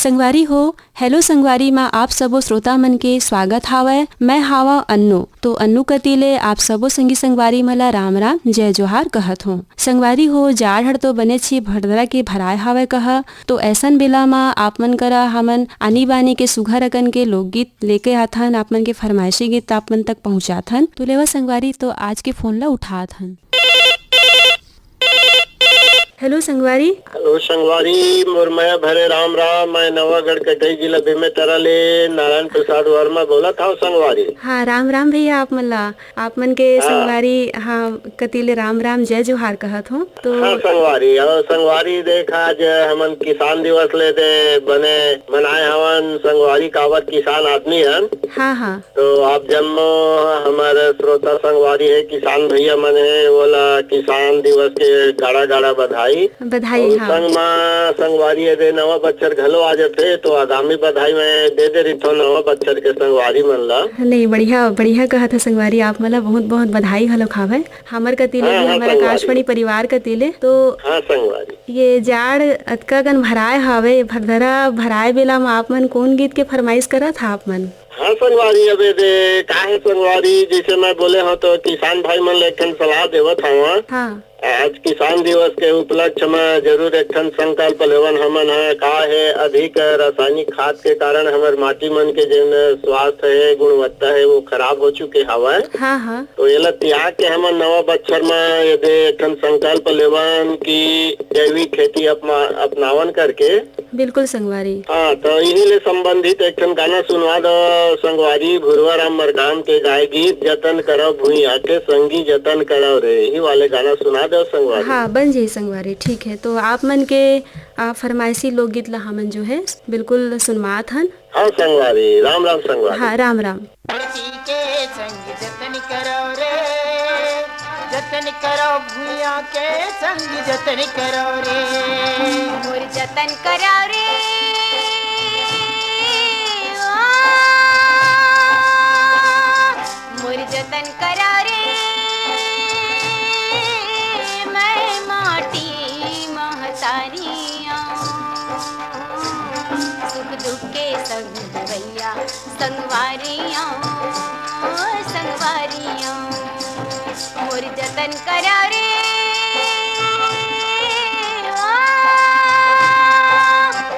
संगवारी हो, हेलो संगवारी में आप सबो श्रोता मन के स्वागत हावय। मैं हावा अन्नू। तो अन्नू कतीले आप सबो संगी संगवारी मला राम राम जय जोहार कहत हूँ। संगवारी हो, जाड़ हड़ तो बने छी भरदरा के भराए हावय कह। तो ऐसन बेला मा आप मन करा हमन आनी बानी के सुघर अकन के लोकगीत लेके आथन, आप मन के फरमाइशी गीत आप मन तक पहुँचाथन। तो लेवा संगवारी, तो आज के फोन ला उठाथन। हेलो संगवारी। हेलो संगवारी, मुरमया भरे राम राम। मैं नवागढ़ कटई जिला भीमे तरले नारायण प्रसाद वर्मा बोला था संगवारी। हाँ, राम राम भैया आप मन ला। आप मन के संगवारी हाँ कतीले राम राम जय जोहार कहत हूँ। तो हाँ संगवारी, और संगवारी देख आज हमन किसान दिवस ले दे बने मनाए हवन। संगवारी कावत किसान आदमी हन। हाँ तो आप जम्मो हमारे श्रोता संगवारी है, किसान भैया मन है, बोला किसान दिवस के गाड़ा गाड़ा बधाई। बधाई। हाँ संगवारी दे नवा बच्चर घलो आ जाते, तो आगामी बधाई में दे रही नवा बच्चर के संगवारी मन ला। नहीं, बढ़िया बढ़िया कहा था संगवारी, आप मला बहुत बहुत बधाई घलो खावे हमर कतीले भी, हमारा आकाशवाणी परिवार कतीले। तो हाँ संगवारी, ये जाड़ अतका गन भराए हावे, भरदरा भराए बेला में आप मन कौन गीत के फरमाइश करा था आप मन? हाँ संगवारी, अबे दे काहे संगवारी, जैसे मैं बोले हूँ तो किसान भाई मन ले सलाह देवत हूँ। हाँ, आज किसान दिवस के उपलक्ष्य में जरूर एक संकल्प लेवन हमन है। का है अधिक रासायनिक खाद के कारण हमारे माटी मन के जिन स्वास्थ्य है, गुणवत्ता है, वो खराब हो चुके हवा। हाँ तो ये त्याग के हमन नवा बच्चर में यदि एक संकल्प लेवन की जैविक खेती अपनावन करके। बिल्कुल संगवारी। हाँ, तो यही ले संबंधित एक गाना सुनवा दो संगवारी। भुरवा राम मरकाम के गाय गीत, जतन करो भूइया के संगी जतन करो रे, यही वाले गाना सुना दो संगवारी। हाँ, बन जाई संगवारी, ठीक है। तो आप मन के फरमाइशी लोकगीत ला हमन जो है बिल्कुल सुनवात हन। हाँ संगवारी, राम राम संगवारी। हाँ, राम राम। जतन करो रे, जतन करो भूया के संग जतन करो रे, मोर जतन करो रे, मोर जतन करो रे, मैं माटी महतारियाँ, सुख दुख के संग भैया संगवारियाँ, संगवारियाँ, मोर जतन करो रे,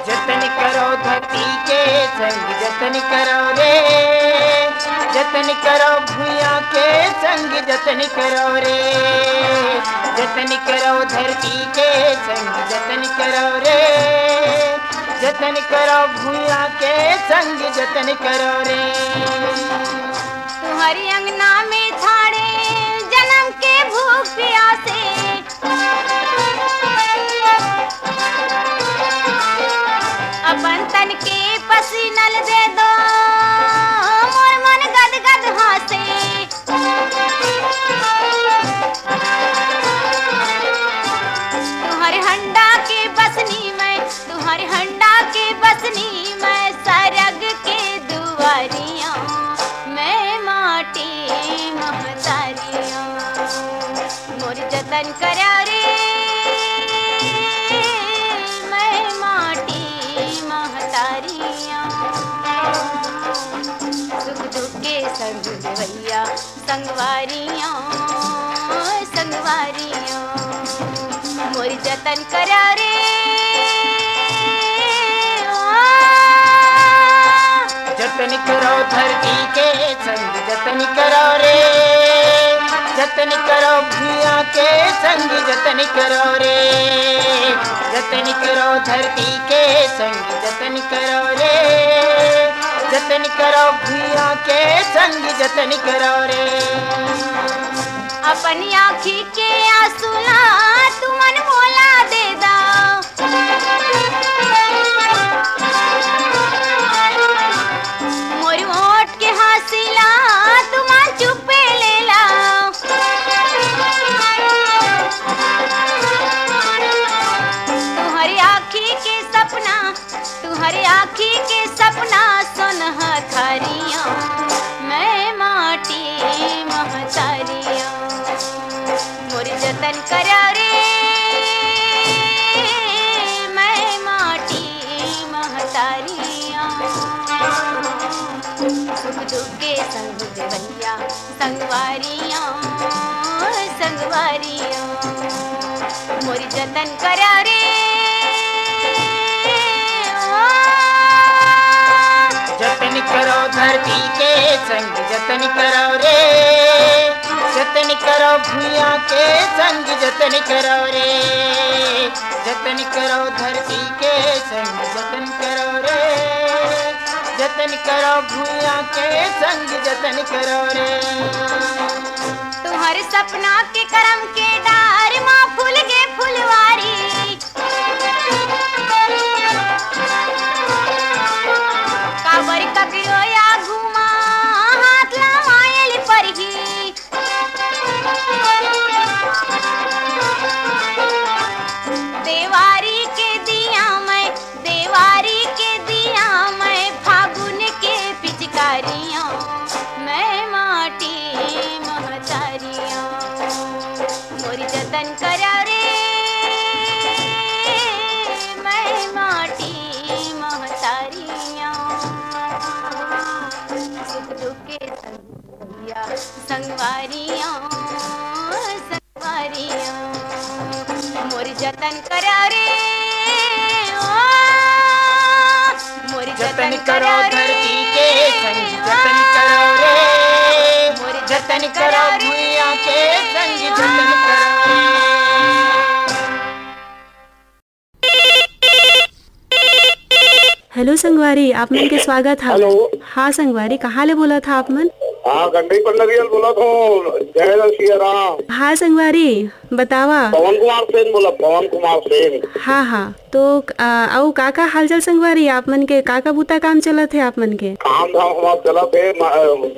जतन करो धरती के संग जतन करो रे, जतन करो भूया के संग जतन करो रे, जतन करो धरती के संग जतन करो रे, जतन करो भूया के संग जतन करो रे। तुम्हारी अंगना में थाड़े जन्म के भूख प्यासे, अपन तन के पसीनल दे दो, मोर मन गद गद हासे, तुम्हारे हंडा के बसनी में, तुम्हारे हंडा के बसनी में, सरग के दुआरियां, मैं माटी महतारियां, मोर जतन करो रे, मैं माटी महतारियां, सुख दुख के संग भैया संगवारियां, संगवारियां, मोर जतन करो रे, जतन करो धरती के संग जतन करो रे, जतन करो भूया के संग जतन करो रे, जतन करो धरती के संग जतन करो रे, जतन करो भूया के संग जतन करो रे। अपनी आँखी के आंसुला तुमन मोला दे दो, मोर ओठ के हासिला तुमा चुपे ले लाओ, तुम्हारी आँखी के सपना, तुम्हारी आँखी के सपना सुन हथारियाँ, मैं माटी महतारियाँ, मोर जतन करो रे, मैं माटी महतारियाँ। संग देवैया संगवारियों संगवारियों मोरी जतन करा रे जतन करो धरती के संग जतन करो रे, जतन करो भूया के संग जतन करो रे, जतन करो धरती के संग जतन करो रे, जतन करो भूया के संग जतन करो रे। तुम्हारे सपना के करम के डार माँ फूल के फुलवारी काबर ककरो या घुमा हाथ लमायल पर ही देवारी के दिया मैं फागुन के पिचकारियों मैं माटी महतारियों मोरी जतन करा रे मैं माटी महतारियों सुख दुख के संगवारिया संगवारियों संगवारियों मोरी जतन करा रे मोरी जतन करो धरती के संग जतन करो रे, मोरी जतन करो भूया के संग जतन करो रे। हेलो संगवारी, आप मन के स्वागत है। हेलो। हाँ संगवारी, कहाँ ले बोला था आप मन? हाँ गंडई पंडरियल बोला तो जय श्री राम। हाँ संगवारी बतावा। पवन कुमार सेन बोला, पवन कुमार सेन। हाँ हाँ, तो औ काका हालचाल संगवारी, आप मन के काका बूता काम चलत है आप मन के? काम धाम हमारा चला थे,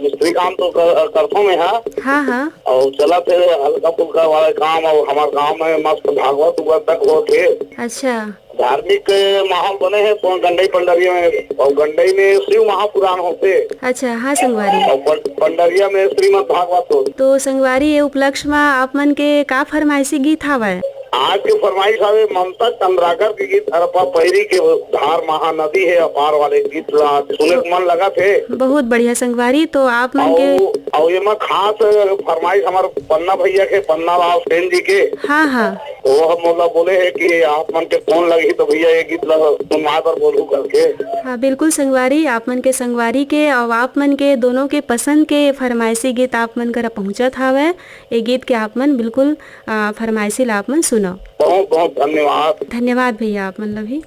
मिस्त्री काम तो करथों में है। हाँ हाँ। और चला थे हल्का फुल्का वाले काम, और हमारे गांव में मस्त भागवत उगवत तक हो थे। अच्छा। धार्मिक माहौल बने हैं तो गंडई पंडरिया में, और गंडई में शिव महापुराण होते। अच्छा हाँ संगवारी। और पंडरिया में श्रीमद भागवत हो। तो संगवारी ये उपलक्ष्य में आप मन के का फरमाइशी गीत हवय? आज के फरमाइश आवे ममता चंद्राकर के गीत हरपा पैरी के धार महानदी है अपार वाले गीत सुने को मन लगा थे। बहुत बढ़िया संगवारी। तो आप मन के और ये में खास फरमाइश हमारे पन्ना भैया के, पन्ना लाल सेन जी के। हाँ हाँ। वो हम मोला बोले है कि आप मन के फोन लगी तो भैया ये गीत सुनवा कर बोलू करके। हाँ बिल्कुल संगवारी, आप मन के संगवारी के और आप मन के दोनों के पसंद के फरमाइशी गीत आप मन करा पहुँचत हवे। ये गीत के आप मन बिल्कुल फरमाइशी ला आप मन सुनो। बहुत बहुत धन्यवाद। धन्यवाद भैया, आप मन ला भी।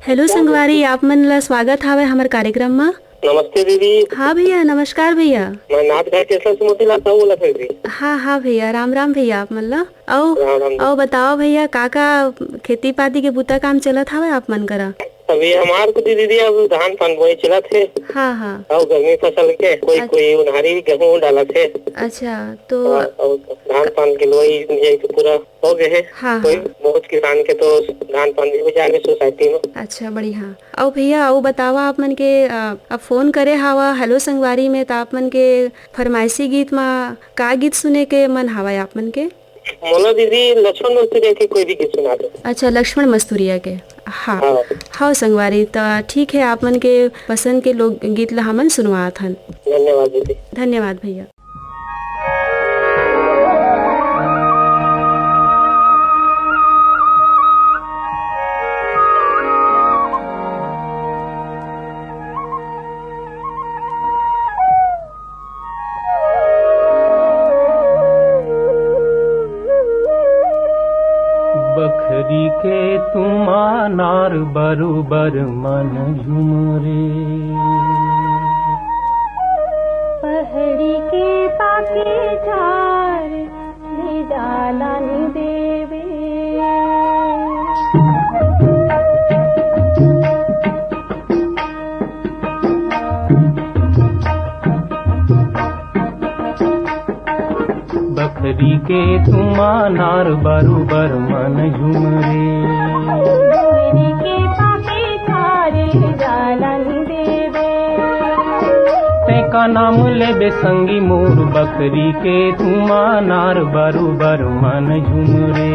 हेलो संगवारी, आप मन ला स्वागत हावे हमारे कार्यक्रम में। नमस्ते दीदी। हाँ भैया, नमस्कार भैया। मैं नाथ घाट स्टेशन से मोतीलाल साहू बोला था दीदी। हाँ भैया, राम राम भैया आप मन ला। राम राम। औ बताओ भैया, काका खेती पाती के बुता काम चलत हावे आप मन करा? अभी हमार को दीदी अब धान पान बोए चला थे। हाँ। और गर्मी फसल के कोई उन्हारी गेहूँ डाला थे। अच्छा, तो और धान पान के लोई तो पूरा हो गए है। हाँ। कोई बहुत किसान के तो धान पान भी जा रहे सोसाइटी में। अच्छा, बढ़िया। और भैया और बतावा आप मन के अब फोन करे हावा हेलो संगवारी में, तो आप मन के फरमाइशी गीत में का गीत सुने के मन हावा आप मन के? मोला दीदी लक्ष्मण मस्तूरिया के कोई भी गीत सुना दो। अच्छा, लक्ष्मण मस्तूरिया के। हाँ संगवारी, तो ठीक है, आप मन के पसंद के लोग गीत ला हमन सुनवात हन। धन्यवाद दीदी। धन्यवाद भैया। बखरी के तुमा नार बरुबर मन झुमरे, पहड़ी के पाके झार ले डाला नी देवे, बखरी के तुमा नार बरुबर मन झुमरे, पहड़ी के पाके झार ले डाला नी देवे, ते का नाम लेबे संगी मोर, बकरी के तुमा नार बरुबर मन झुमरे,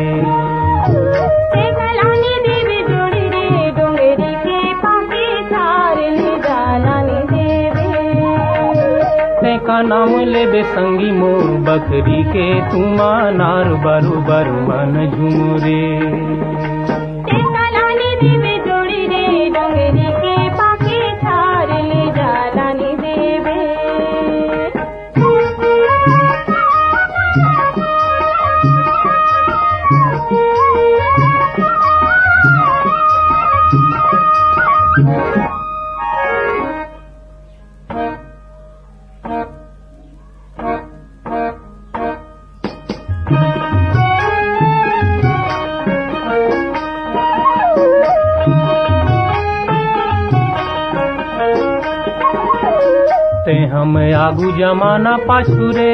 ते कलानी देवे जोड़ी रे, डोंगरी के पाके झार ले डाला नी देवे, ते का नाम लेबे संगी मोर, बकरी के तुमा नार बरुबर मन झुमरे, ते कलानी देवे जोड़ी रे, डोंगरी के पाके झार ले डाला नी देवे। ते हम आगू जमाना पाछुरे,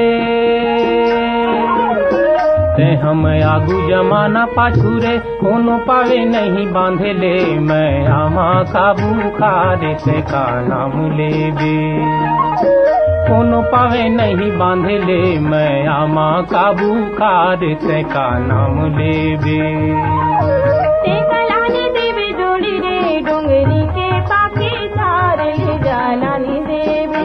ते हम आगू जमाना पाछुरे, कोनो पावे नहीं बांधे ले, मैं आमा काबू खारे से का नाम लेबे, कोनो पावे नहीं बांधे ले, मैं आमा काबू खारे से का नाम लेबे, ते कलानी देवे जोड़ी रे, डोंगरी के पाके झार ले डाला नी देवे,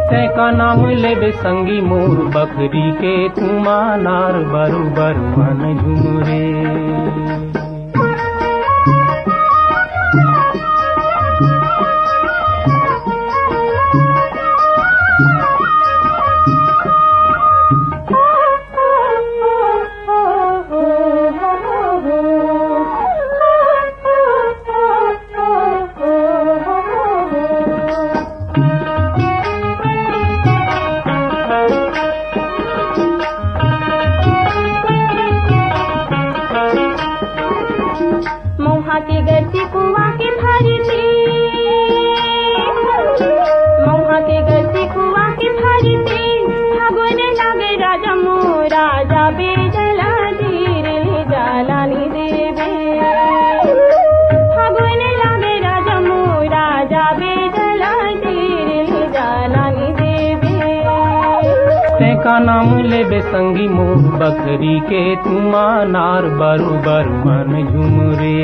ते का नाम लेबे संगी मोर, बकरी के तुमा नार बरुबर मन झुमरे, मौहा के गति कुआ के भरती, मौहा के गति कुआ के भरती, फागुन लागे राजा मोरा, जाबे जला धीर ले जाला नी देवे, फागुन लागे राजा मोरा, जाबे जला धीर ले जाला नी देवे, ते का नाम लेबे संगी मोर, बकरी के तुमा नार बरुबर मन झुमरे,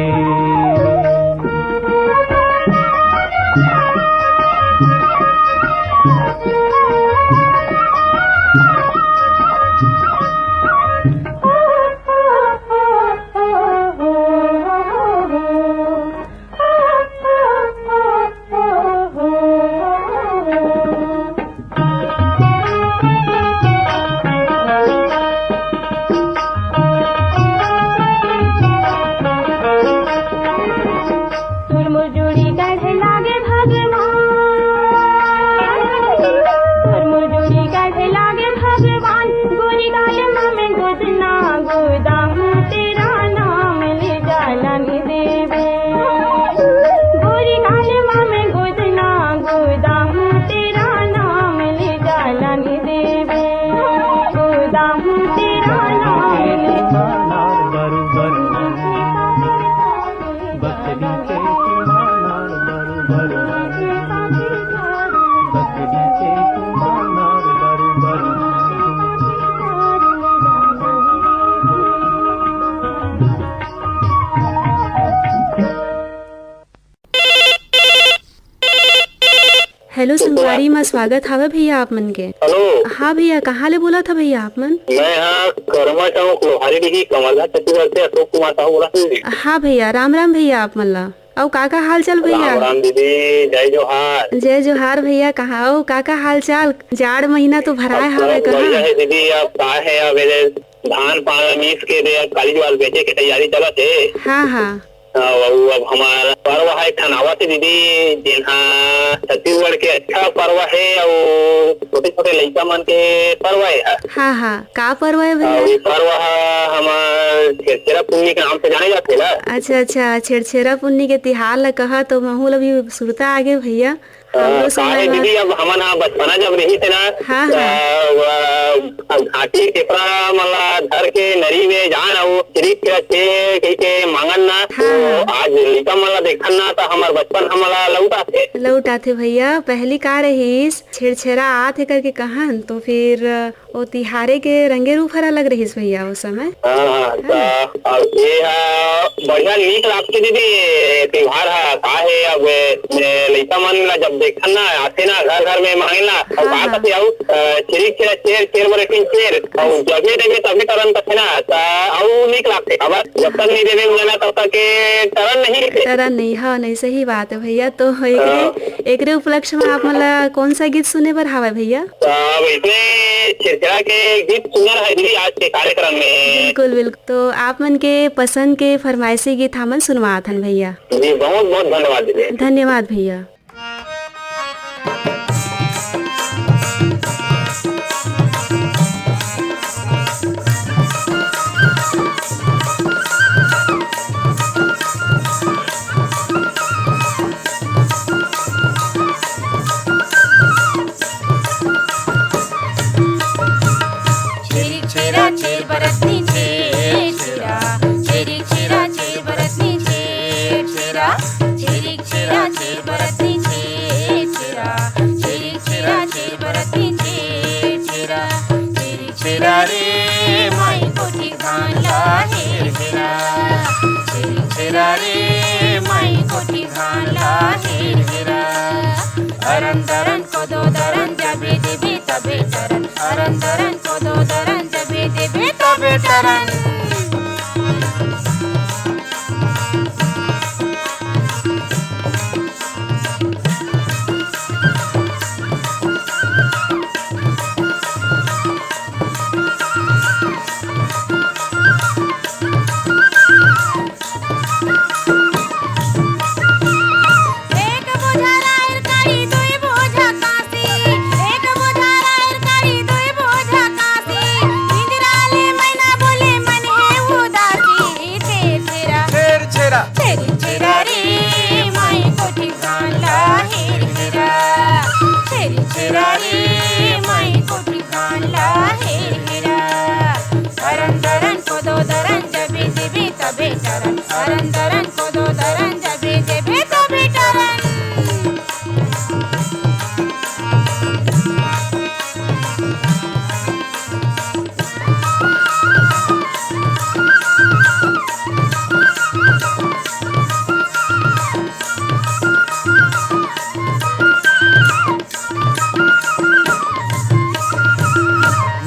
लेता हूँ तेरा नाम लेता बरु बरु बकरी के नार बरु बरु बकरी के नार बरु बरु। हेलो संगवारी में स्वागत हावे भैया आप मन के। हेलो। हाँ भैया, कहाँ ले बोला था भैया आप मन? मैं यहाँ कर्मा चाहूँ लोहारी डिगी कमलदा छत्तीसगढ़ से अशोक कुमार साहू बोला। हाँ भैया, राम राम भैया आप मन ला। और काका हाल चाल भैया? राम राम दीदी, जय जोहार। जय जोहार भैया। कहाँ हो काका हाल चाल? जाड़ महीना तो भराए हवे बढ़िया है कहाँ? दीदी। अब का है, अब धान पान मीस के दे काली ज्वार बेचे के तैयारी चलत है। हाँ हाँ। अब हमारा पर्व है ठनावत है दीदी, जिन्हा छत्तीसगढ़ के अच्छा पर्व है और छोटे छोटे लड़का मन के पर्व है। हाँ हाँ, का पर्व है भैया? ये पर्व हमार छेरछेरा पुन्नी के नाम से जाने जाते ना। अच्छा अच्छा, छेरछेरा पुन्नी के तिहार ला कहा तो महूल अभी सुरता आगे भैया। हम लोग समय में दीदी अब हमन बचपना जब रही थे ना, हाँ, घाटी टेपरा मला धर के नरी में जान और चिरिक के मांगन ना, तो आज लड़का मला देखन ना तो हमार बचपन हमला लौट आते भैया। पहली का रहीस छेरछेरा आते करके कहन तो फिर वो तिहारे के रंगे रूप हरा लग रहीस भैया उस समय। ये बढ़िया नीक लागती दीदी त्योहार है। का है अब लड़का मन ला जब देखन ना आते ना घर घर में मांगे ना, और का कहते आओ चिरिक चेर बरे चेर और जगे देवे तभी तरन तथे ना और नीक लागते। अब जब तक नहीं देवे ना तब तक के तरन नहीं। हाँ नहीं, सही बात है भैया। तो एकरे उपलक्ष्य में आप मला कौन सा गीत सुने बर हावे भैया? इसमें छेरछेरा के गीत सुनर है दीदी आज के कार्यक्रम में। बिल्कुल बिल्कुल। तो आप मन के पसंद के फरमाइशी गीत हमन सुनवात हन भैया। जी बहुत बहुत धन्यवाद दीदी। धन्यवाद भैया। रे माई कोठी धान ला हेर हेरा, छेरा रे माई कोठी धान ला हेर हेरा। अरन दरन को दो दरन जबे देबे तबे तरन, अरन दरन को दो दरन जबे देबे तबे तरन।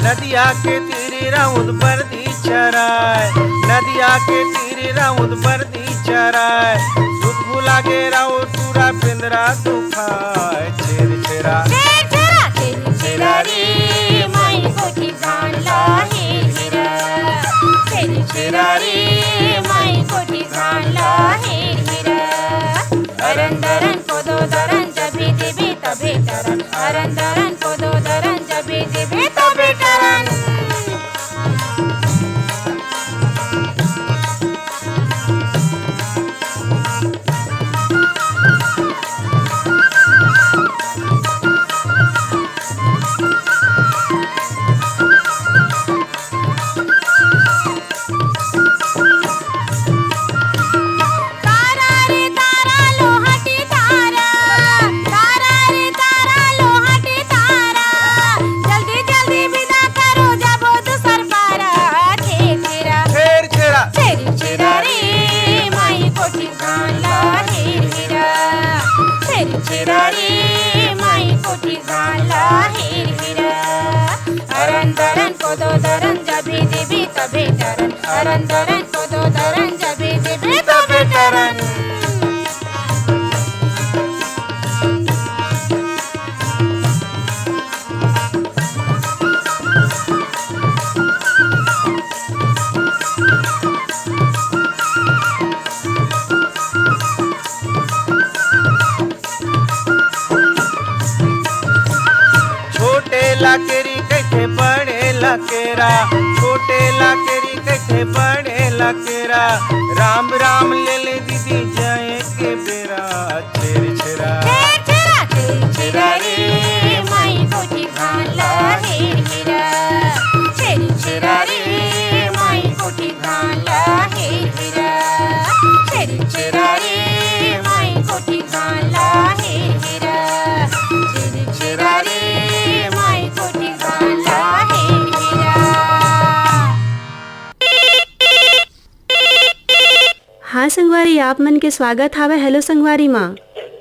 नदिया के तीरे राउंड बर्दी चराय, नदिया के तीरे राउंड बर्दी चराय। दूध भुला के राउंड पूरा पिंजरा दुखाय। छेर छेरा छेरा रे माई कोठी धान ला हेर हेरा, छेरा रे माई कोठी धान ला हेर हेरा। अरन दरन को दो दरन जबे देबे तबे तरन, अरन दरन को दो दरन जबे देबे तबे तरन। कोदो दरन जभी दिबी तभी टरन अरन दरन कोदो दरन जभी दिबी तभी टरन लाकेरी कैसे बड़े लकेरा छोटे लाकेरी कैसे बड़े लकेरा राम राम ले ले दीदी जाए के बेरा छेर छेरा छेर छेरा रे माई कोठी खाला हेर हेरा छेर छेरा रे माई कोठी खाला हेर हेरा छेर छेरा रे माई कोठी खाला हेर हेरा छेर छेरा रे हाँ संगवारी, आप मन के स्वागत हावे। हेलो संगवारी माँ,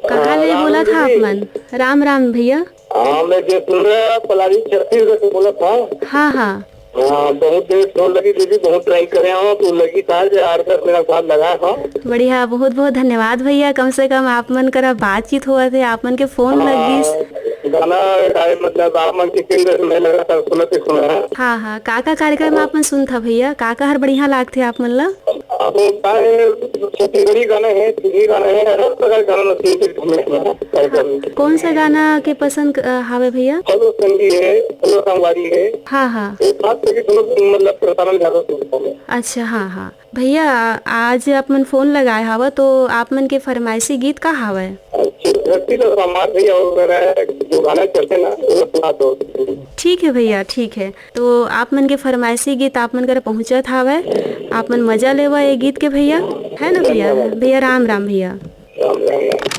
कहाँ ले बोला था आप मन? राम राम भैया। हाँ मैं जो सुन रहा पलारी छत्तीसगढ़ से बोला था। हाँ हाँ बहुत देर फोन लगी दीदी, बहुत ट्राई करे हो तो लगी था यार मेरा साथ लगा था। बढ़िया, बहुत बहुत धन्यवाद भैया। कम से कम आप मन करा बातचीत हुआ थे, आप मन के फोन लगी गाना मतलब आप मन के केंद्र में लगा था सुना। हाँ हाँ, काका कार्यक्रम आप मन सुन था भैया, काका हर बढ़िया लागते आप मन ला। छत्तीसगढ़ी गाना है, गाना है, हर प्रकार गाना सुनते। कौन सा गाना के पसंद हावे भैया? हेलो संगी है, हेलो संगवारी है। हाँ हाँ मतलब प्रसारण ज्यादा सुनता हूं। अच्छा हाँ हाँ भैया, आज आप मन फोन लगाए हवा तो आप मन के फरमाइशी गीत का हावे? जो गाना चलते ना वो ठीक है भैया, ठीक है। तो आप मन के फरमाइशी गीत आप मन कर पहुँचत हावे, आप मन मजा लेवा ये गीत के भैया, है ना भैया? भैया राम राम भैया। राम राम।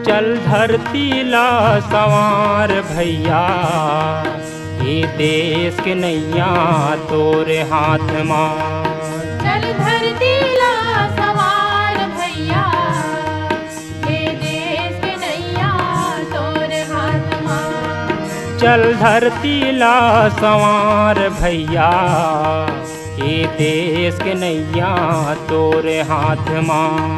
चल धरती ला सवार भैया, ये देश के नैया तोरे हाथ मां। चल धरती ला सवार भैया, ये देश के नैया तोरे हाथ मां। चल धरती ला सवार भैया, ये देश के नैया तोरे हाथ मां।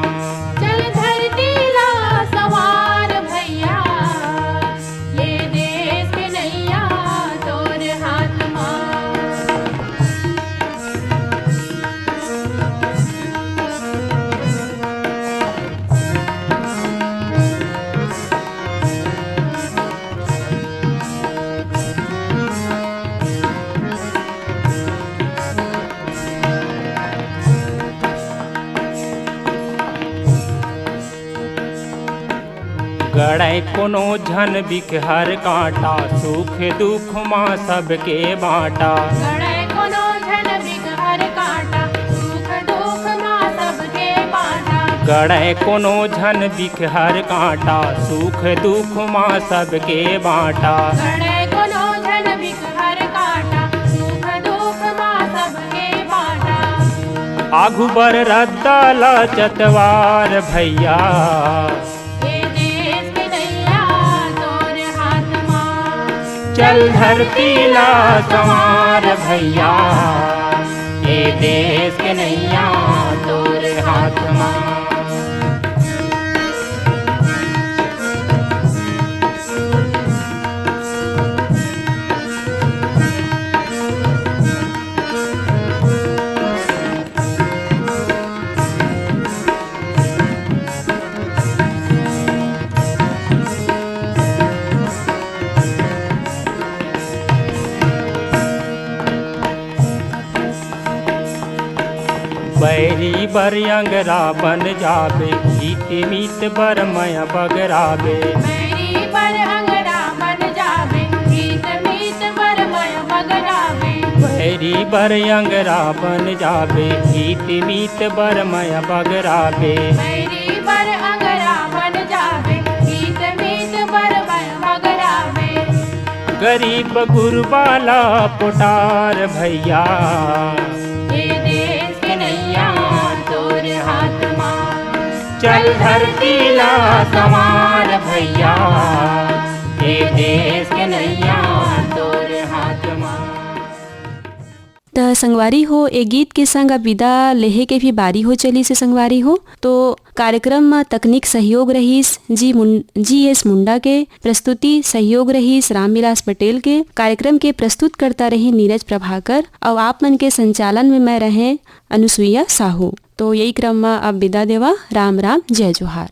गड़ै कोनो झन बिक हर कांटा, सुख दुख माँ सबके बाँटा। गड़ै कोनो झन बिक हर कांटा, सुख दुख माँ सबके बाँटा। गड़ै कोनो झन बिक हर कांटा, सुख दुख माँ सबके बाँटा। गड़ै कोनो झन बिक हर कांटा, सुख दुख माँ सबके बाँटा। आगू बर रद्दा ला चतवार भैया, चल धरती ला सवार भैया, ये देश के नैया तोरे हाथ मां। बैरी बर अंगरा बन जाबे, गीत मीत बर मया बगराबे। बैरी बर अंगरा बन जाबे, गीत मीत बर मया बगराबे। बैरी गरी बर अंगरा बन जाबे गीत मीत बर मय बगराबे मेरी बर अंगरा बन जावे गीत मीत बर मगरावे गरीब गुरबाला पुटार भैया ये देश के नैया तोरे हाथ मां चल धरती ला संवार भैया ये देश के नैया तोरे हाथ मां। त संगवारी हो ए गीत के संग अब विदा लेहे के भी बारी हो चली से संगवारी हो। तो कार्यक्रम में तकनीक सहयोग रहीस जी एस मुंडा के, प्रस्तुति सहयोग रहीस रामविलास पटेल के, कार्यक्रम के प्रस्तुत करता रही नीरज प्रभाकर और आप मन के संचालन में मैं रहे अनुसुईया साहू। तो यही क्रम में अब विदा देवा। राम राम, जय जोहार।